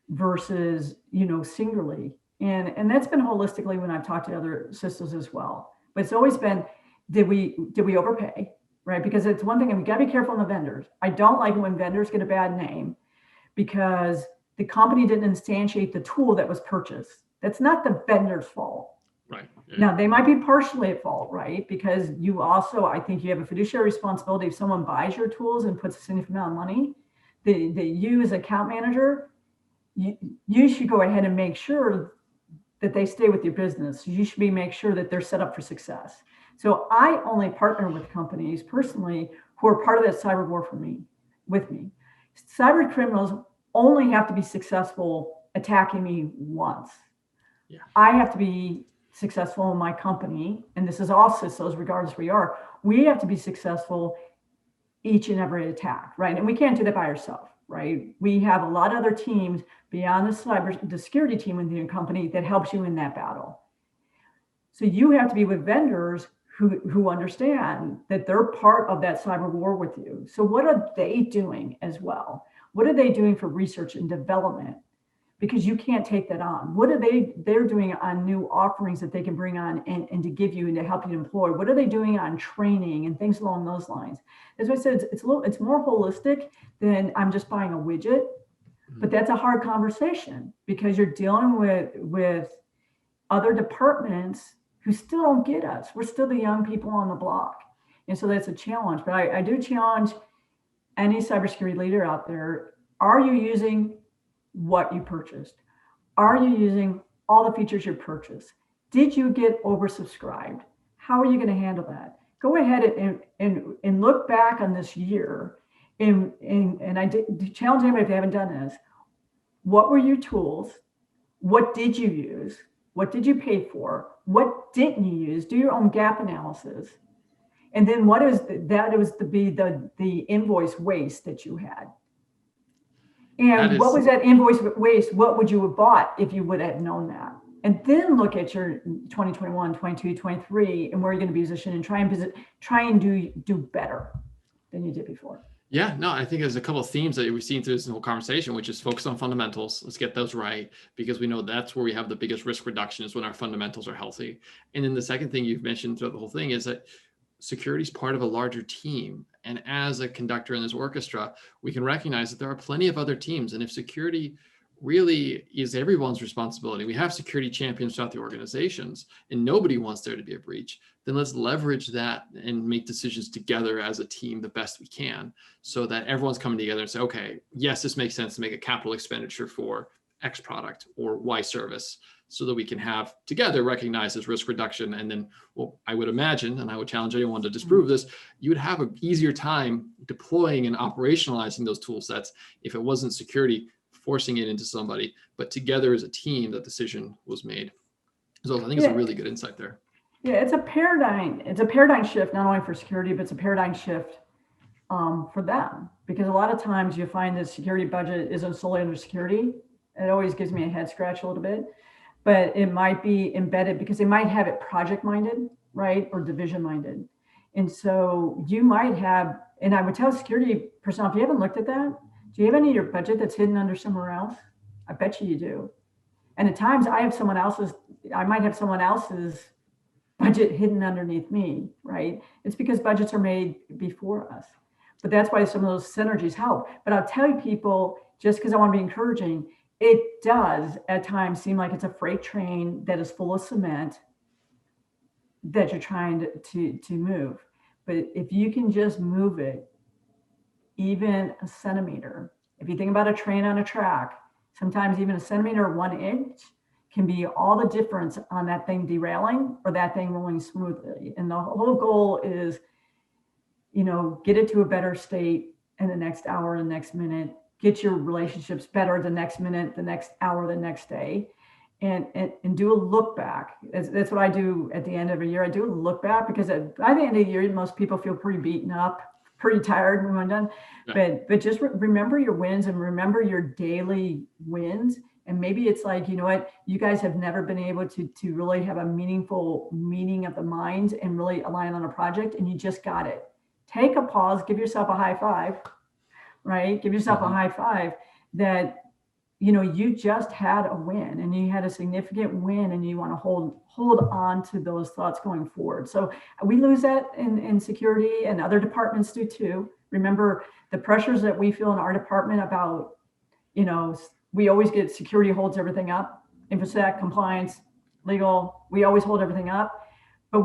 versus singularly, and that's been holistically when I've talked to other CISOs as well. But it's always been, did we overpay, right? Because it's one thing, and we got to be careful in the vendors. I don't like it when vendors get a bad name because the company didn't instantiate the tool that was purchased. That's not the vendor's fault. Right. Yeah. Now, they might be partially at fault, right? Because you also, I think you have a fiduciary responsibility. If someone buys your tools and puts a significant amount of money, that you as account manager, you should go ahead and make sure that they stay with your business. You should make sure that they're set up for success. So I only partner with companies personally who are part of that cyber war with me. Cyber criminals only have to be successful attacking me once. Yeah. I have to be successful in my company, and this is all CISOs, regardless where you are. We have to be successful each and every attack, right? And we can't do that by ourselves, right? We have a lot of other teams beyond the security team within your company that helps you in that battle. So you have to be with vendors who understand that they're part of that cyber war with you. So what are they doing as well? What are they doing for research and development? Because you can't take that on. What are they're doing on new offerings that they can bring on and to give you and to help you employ? What are they doing on training and things along those lines? As I said, it's more holistic than I'm just buying a widget, but that's a hard conversation because you're dealing with other departments who still don't get us. We're still the young people on the block. And so that's a challenge, but I do challenge any cybersecurity leader out there. Are you using what you purchased? Are you using all the features you purchased? Did you get oversubscribed? How are you going to handle that? go ahead and look back on this year. And I challenge anybody if they haven't done this. What were your tools? What did you use? What did you pay for? What didn't you use? Do your own gap analysis. And then what is that was to be the invoice waste that you had. And what was that invoice waste? What would you have bought if you would have known that? And then look at your 2021, 22, 23, and where you're going to be positioned, and try and do better than you did before. Yeah, no, I think there's a couple of themes that we've seen through this whole conversation, which is focus on fundamentals. Let's get those right, because we know that's where we have the biggest risk reduction, is when our fundamentals are healthy. And then the second thing you've mentioned throughout the whole thing is that security is part of a larger team. And as a conductor in this orchestra, we can recognize that there are plenty of other teams. And if security really is everyone's responsibility, we have security champions throughout the organizations, and nobody wants there to be a breach, then let's leverage that and make decisions together as a team the best we can, so that everyone's coming together and say, okay, yes, this makes sense to make a capital expenditure for X product or Y service, so that we can have together recognize this risk reduction. And then, well, I would imagine, and I would challenge anyone to disprove this, you would have an easier time deploying and operationalizing those tool sets if it wasn't security forcing it into somebody, but together as a team, that decision was made. So I think it's a really good insight there. Yeah, it's a paradigm shift, not only for security, but it's a paradigm shift for them, because a lot of times you find that security budget isn't solely under security. It always gives me a head scratch a little bit, but it might be embedded because they might have it project minded, right? Or division minded. And so you might have, and I would tell security personnel, if you haven't looked at that, do you have any of your budget that's hidden under somewhere else? I bet you do. And at times I might have someone else's budget hidden underneath me, right? It's because budgets are made before us. But that's why some of those synergies help. But I'll tell you people, just because I want to be encouraging, it does at times seem like it's a freight train that is full of cement that you're trying to move. But if you can just move it even a centimeter, if you think about a train on a track, sometimes even a centimeter or 1 inch can be all the difference on that thing derailing or that thing rolling smoothly. And the whole goal is, get it to a better state in the next hour, the next minute, get your relationships better the next minute, the next hour, the next day, and do a look back. That's what I do at the end of a year. I do a look back, because by the end of the year, most people feel pretty beaten up, pretty tired when I'm done. Yeah. But just remember your wins and remember your daily wins. And maybe it's like, you know what, you guys have never been able to really have a meaningful meeting of the minds and really align on a project, and you just got it. Take a pause, give yourself a high five, right? Give yourself a high five that, you just had a win, and you had a significant win, and you want to hold on to those thoughts going forward. So we lose that in security, and other departments do too. Remember the pressures that we feel in our department about, we always get security holds everything up, InfoSec, compliance, legal, we always hold everything up, but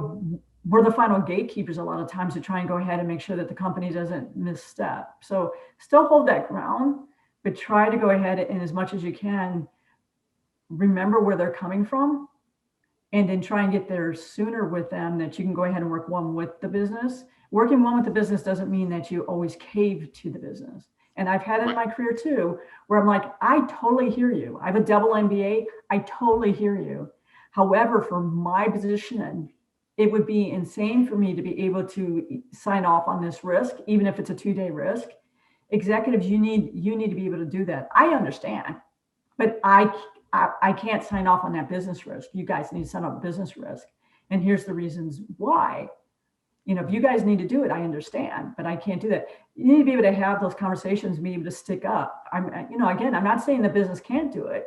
we're the final gatekeepers a lot of times to try and go ahead and make sure that the company doesn't misstep. So still hold that ground, but try to go ahead and, as much as you can, remember where they're coming from, and then try and get there sooner with them, that you can go ahead and work one with the business. Working one with the business doesn't mean that you always cave to the business. And I've had it in my career too, where I'm like, I totally hear you. I have a double MBA. I totally hear you. However, for my position, it would be insane for me to be able to sign off on this risk, even if it's a 2-day risk. Executives, you need to be able to do that. I understand, but I can't sign off on that business risk. You guys need to sign off business risk. And here's the reasons why. If you guys need to do it, I understand, but I can't do that. You need to be able to have those conversations, be able to stick up. Again, I'm not saying the business can't do it.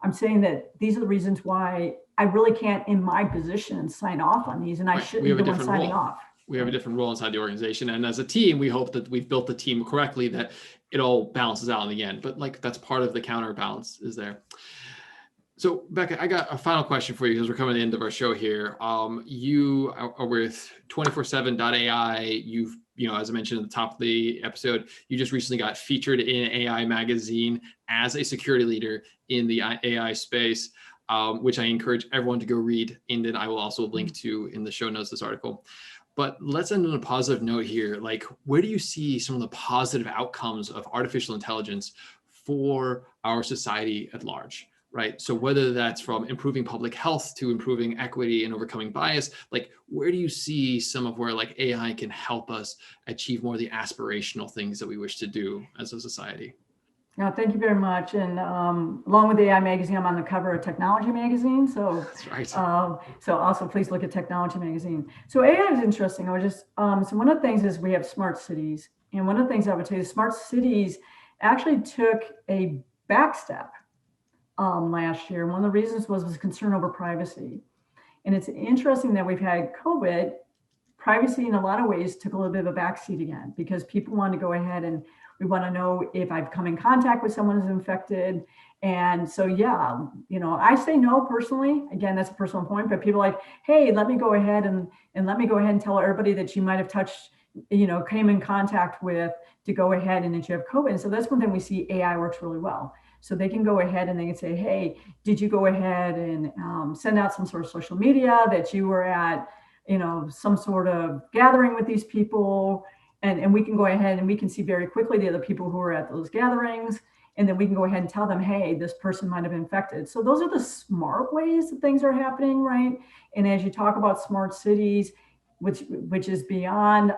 I'm saying that these are the reasons why I really can't, in my position, sign off on these, and I shouldn't be the one signing off. We have a different role inside the organization. And as a team, we hope that we've built the team correctly, that it all balances out in the end. But that's part of the counterbalance is there. So Becca, I got a final question for you, because we're coming to the end of our show here. You are with 247.ai. You've, as I mentioned at the top of the episode, you just recently got featured in AI magazine as a security leader in the AI space, which I encourage everyone to go read. And then I will also link to in the show notes this article. But let's end on a positive note here. Like, where do you see some of the positive outcomes of artificial intelligence for our society at large? Right. So whether that's from improving public health to improving equity and overcoming bias, like where do you see some of where like AI can help us achieve more of the aspirational things that we wish to do as a society? No, thank you very much. And along with the AI magazine, I'm on the cover of Technology magazine. So That's right. so also please look at Technology magazine. So AI is interesting. I was just so one of the things is we have smart cities, and one of the things I would say is smart cities actually took a back step last year. One of the reasons was concern over privacy. And it's interesting that we've had COVID. Privacy in a lot of ways took a little bit of a backseat again, because people want to go ahead and we want to know if I've come in contact with someone who's infected. And so, yeah, I say no personally. Again, that's a personal point, but people are like, hey, let me go ahead and let me go ahead and tell everybody that you might have touched, came in contact with, to go ahead and that you have COVID. And so that's one thing we see AI works really well. So they can go ahead and they can say, hey, did you go ahead and send out some sort of social media that you were at, some sort of gathering with these people? And we can go ahead and we can see very quickly the other people who are at those gatherings. And then we can go ahead and tell them, hey, this person might have infected. So those are the smart ways that things are happening, right? And as you talk about smart cities, which is beyond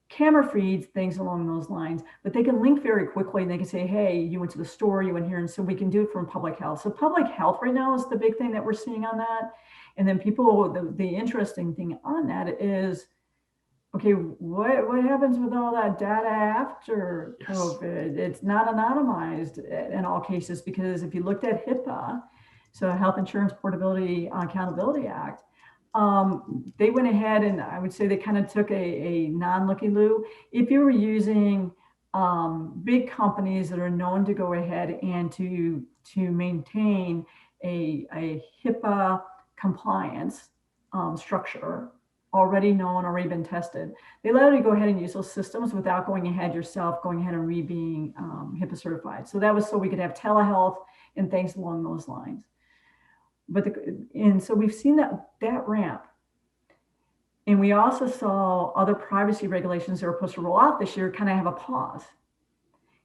camera feeds, things along those lines, but they can link very quickly and they can say, hey, you went to the store, you went here. And so we can do it from public health. So public health right now is the big thing that we're seeing on that. And then the interesting thing on that is, okay, what happens with all that data after COVID? It's not anonymized in all cases, because if you looked at HIPAA, so Health Insurance Portability Accountability Act, they went ahead and I would say they kind of took a non-looky-loo. If you were using big companies that are known to go ahead and to maintain a HIPAA compliance structure, already known, already been tested, they let you go ahead and use those systems without going ahead and being HIPAA certified. So that was so we could have telehealth and things along those lines. And so we've seen that ramp. And we also saw other privacy regulations that were supposed to roll out this year kind of have a pause.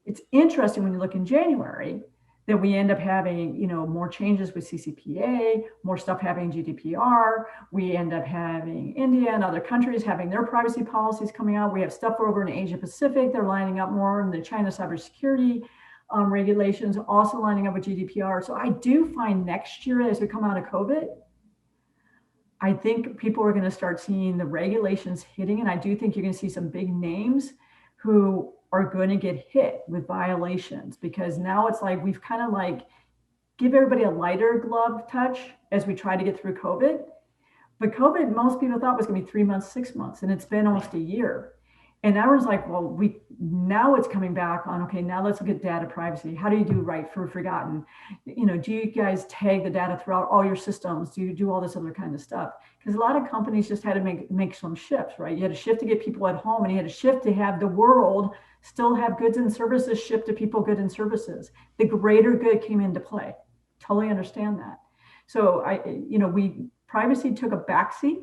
It's interesting when you look in January that we end up having, more changes with CCPA, more stuff having GDPR. We end up having India and other countries having their privacy policies coming out. We have stuff over in Asia Pacific. They're lining up more in the China cybersecurity regulations, also lining up with GDPR. So I do find next year, as we come out of COVID, I think people are going to start seeing the regulations hitting. And I do think you're going to see some big names who are going to get hit with violations, because now it's like we've kind of like give everybody a lighter glove touch as we try to get through COVID. But COVID, most people thought was going to be 3 months, 6 months, and it's been almost a year. And everyone's like, well, now it's coming back on, okay, now let's look at data privacy. How do you do right for forgotten? Do you guys tag the data throughout all your systems? Do you do all this other kind of stuff? Because a lot of companies just had to make some shifts, right? You had to shift to get people at home, and you had to shift to have the world still have goods and services shipped to people, goods and services. The greater good came into play. Totally understand that. So privacy took a backseat.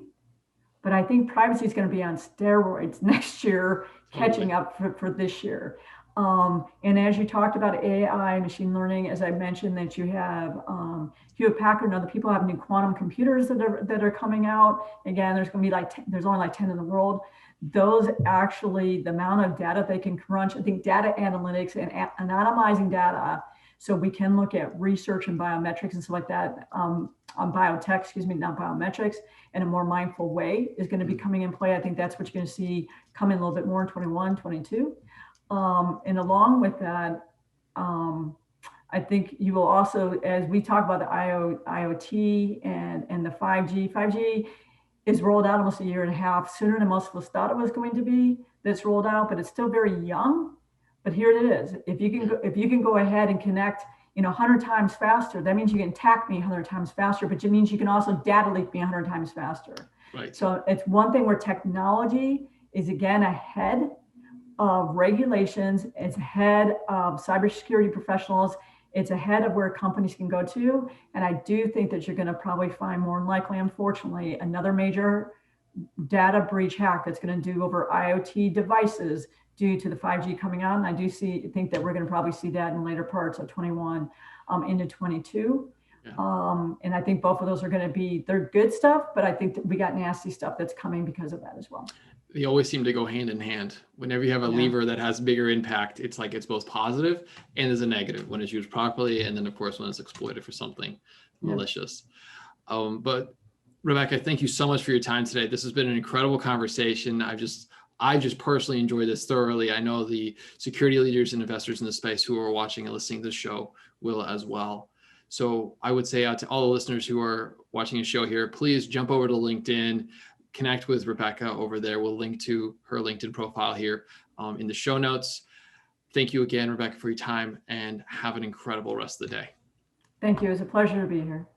But I think privacy is going to be on steroids next year, catching up for this year. And as you talked about AI, machine learning, as I mentioned, that you have Hewlett Packard and other people have new quantum computers that are coming out. Again, there's going to be there's only like 10 in the world. Those actually, the amount of data they can crunch, I think data analytics and anonymizing data, so we can look at research and biometrics and stuff like that, on biotech, not biometrics, in a more mindful way is going to be coming in play. I think that's what you're going to see come in a little bit more in 21, 22. And along with that, I think you will also, as we talk about the IoT and the 5G is rolled out almost a year and a half sooner than most of us thought it was going to be. That's rolled out, but it's still very young. But here it is. If you can go ahead and connect, 100 times faster, that means you can attack me 100 times faster, but it means you can also data leak me 100 times faster. Right. So it's one thing where technology is again ahead of regulations. It's ahead of cybersecurity professionals. It's ahead of where companies can go to. And I do think that you're going to probably find more than likely, unfortunately, another major data breach hack that's going to do over IoT devices due to the 5G coming on. I do think that we're going to probably see that in later parts of 21 into 22. Yeah. And I think both of those are going to be, they're good stuff, but I think that we got nasty stuff that's coming because of that as well. They always seem to go hand in hand. Whenever you have a lever that has bigger impact, it's like it's both positive and there's a negative when it's used properly. And then of course, when it's exploited for something malicious. But Rebecca, thank you so much for your time today. This has been an incredible conversation. I just personally enjoyed this thoroughly. I know the security leaders and investors in the space who are watching and listening to this show will as well. So I would say out to all the listeners who are watching a show here, please jump over to LinkedIn, connect with Rebecca over there. We'll link to her LinkedIn profile here in the show notes. Thank you again, Rebecca, for your time, and have an incredible rest of the day. Thank you. It was a pleasure to be here.